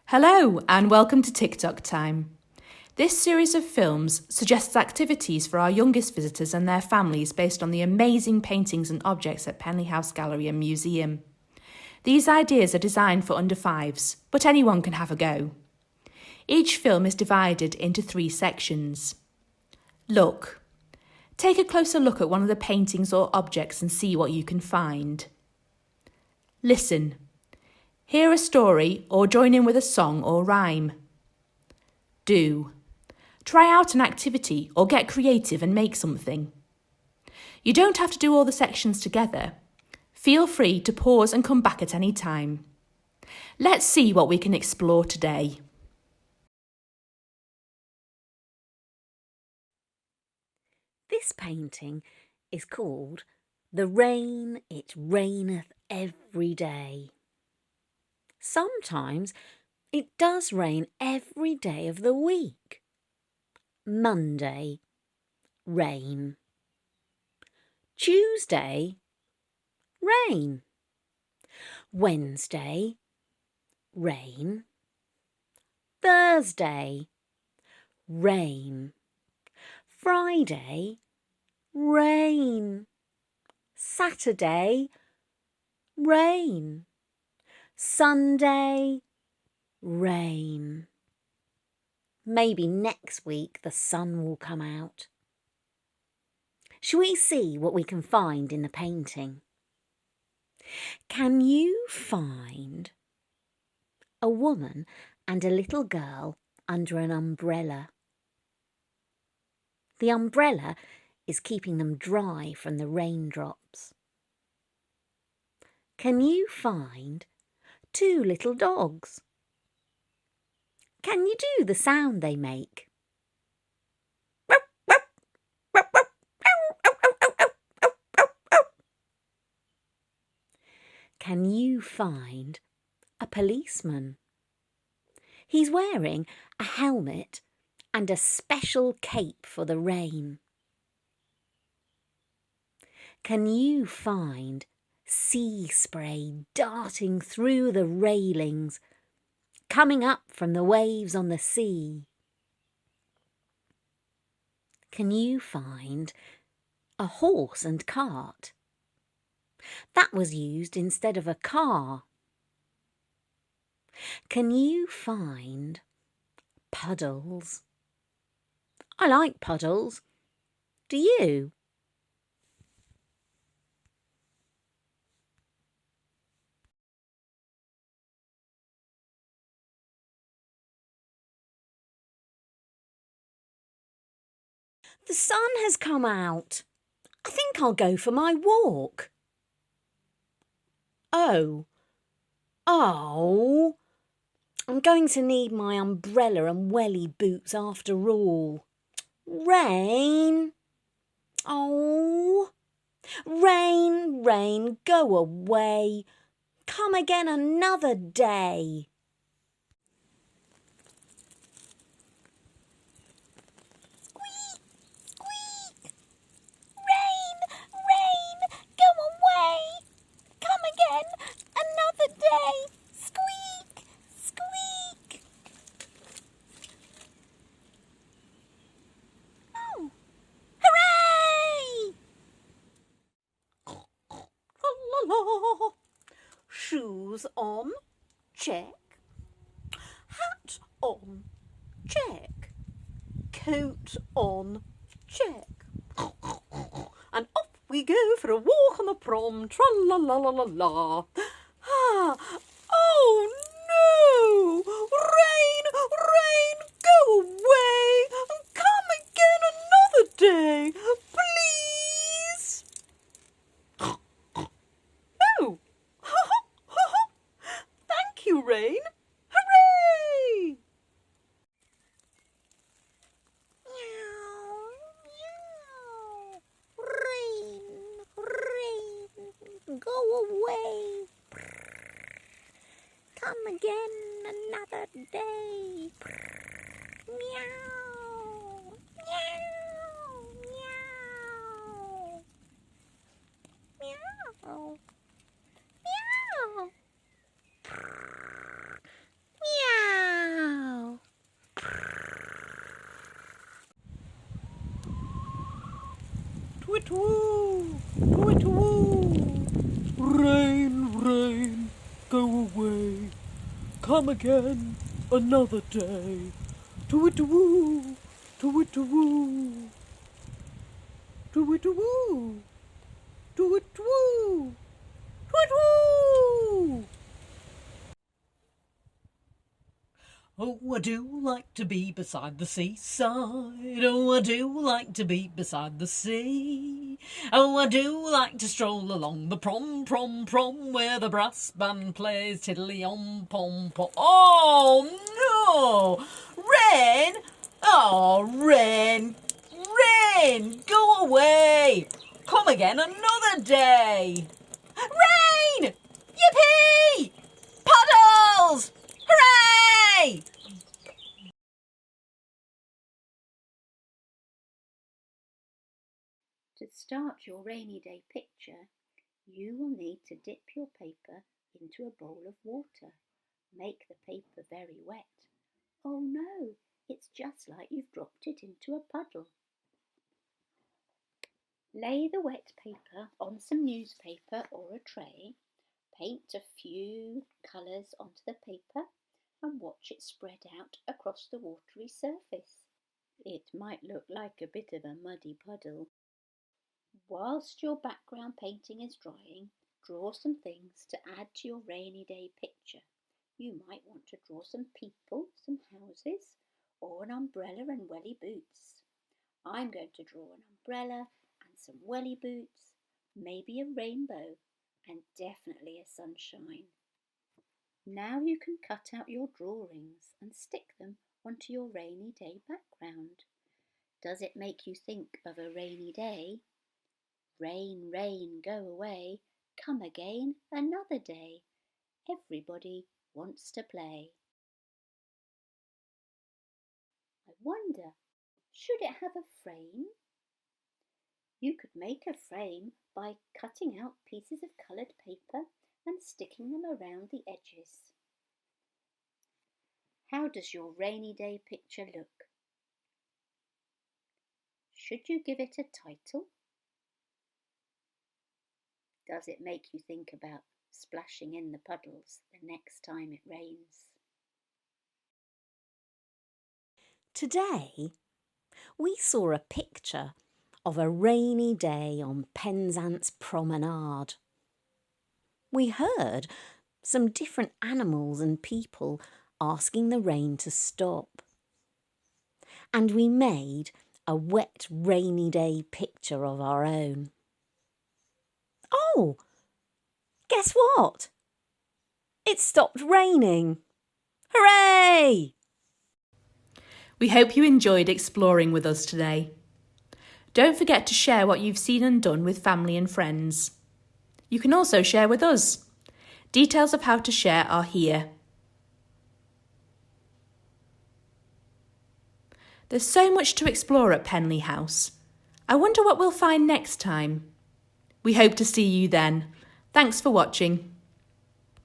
Hello and welcome to Tock Time. This series of films suggests activities for our youngest visitors and their families based on the amazing paintings and objects at Penley House Gallery and Museum. These ideas are designed for under fives, but anyone can have a go. Each film is divided into 3 sections. Look. Take a closer look at one of the paintings or objects and see what you can find. Listen. Hear a story or join in with a song or rhyme. Do. Try out an activity or get creative and make something. You don't have to do all the sections together. Feel free to pause and come back at any time. Let's see what we can explore today. This painting is called The Rain It Raineth Every Day. Sometimes it does rain every day of the week. Monday, rain. Tuesday, rain. Wednesday, rain. Thursday, rain. Friday, rain. Saturday, rain. Sunday, rain. Maybe next week the sun will come out. Shall we see what we can find in the painting? Can you find a woman and a little girl under an umbrella? The umbrella is keeping them dry from the raindrops. Can you find 2 little dogs? Can you do the sound they make? Can you find a policeman? He's wearing a helmet and a special cape for the rain. Can you find sea spray darting through the railings, coming up from the waves on the sea? Can you find a horse and cart? That was used instead of a car. Can you find puddles? I like puddles. Do you? The sun has come out. I think I'll go for my walk. Oh, I'm going to need my umbrella and welly boots after all. Rain. Oh, rain, rain, go away. Come again another day. Another day. Squeak, squeak. Oh, hooray! La la. Shoes on, check. Hat on, check. Coat on, check. And off we go for a walk on the prom. Tra-la-la-la-la-la. Oh no! Rain, rain, go away and come again another day, please. Oh, thank you, rain. Hooray! Rain, go away. Come again another day. Meow. Meow. Meow. Meow. Meow. Meow. Twit-woo! Twit-woo! Rain, rain, go away. Come again another day. Twit-woo! Twit-woo! Twit-woo! Twit-woo! Twit-woo! Oh, I do like to be beside the seaside. Oh, I do like to be beside the sea. Oh, I do like to stroll along the prom, prom, prom, where the brass band plays tiddly-om, pom, pom. Oh, no! Rain! Oh, rain! Rain! Go away! Come again another day! Rain! Yippee! Puddles! Hooray! To start your rainy day picture, you will need to dip your paper into a bowl of water. Make the paper very wet. Oh no, it's just like you've dropped it into a puddle. Lay the wet paper on some newspaper or a tray. Paint a few colours onto the paper and watch it spread out across the watery surface. It might look like a bit of a muddy puddle. Whilst your background painting is drying, draw some things to add to your rainy day picture. You might want to draw some people, some houses, or an umbrella and welly boots. I'm going to draw an umbrella and some welly boots, maybe a rainbow, and definitely a sunshine. Now you can cut out your drawings and stick them onto your rainy day background. Does it make you think of a rainy day? Rain, rain, go away, come again another day. Everybody wants to play. I wonder, should it have a frame? You could make a frame by cutting out pieces of coloured paper and sticking them around the edges. How does your rainy day picture look? Should you give it a title? Does it make you think about splashing in the puddles the next time it rains? Today, we saw a picture of a rainy day on Penzance Promenade. We heard some different animals and people asking the rain to stop. And we made a wet rainy day picture of our own. Oh, guess what? It stopped raining. Hooray! We hope you enjoyed exploring with us today. Don't forget to share what you've seen and done with family and friends. You can also share with us. Details of how to share are here. There's so much to explore at Penley House. I wonder what we'll find next time. We hope to see you then. Thanks for watching.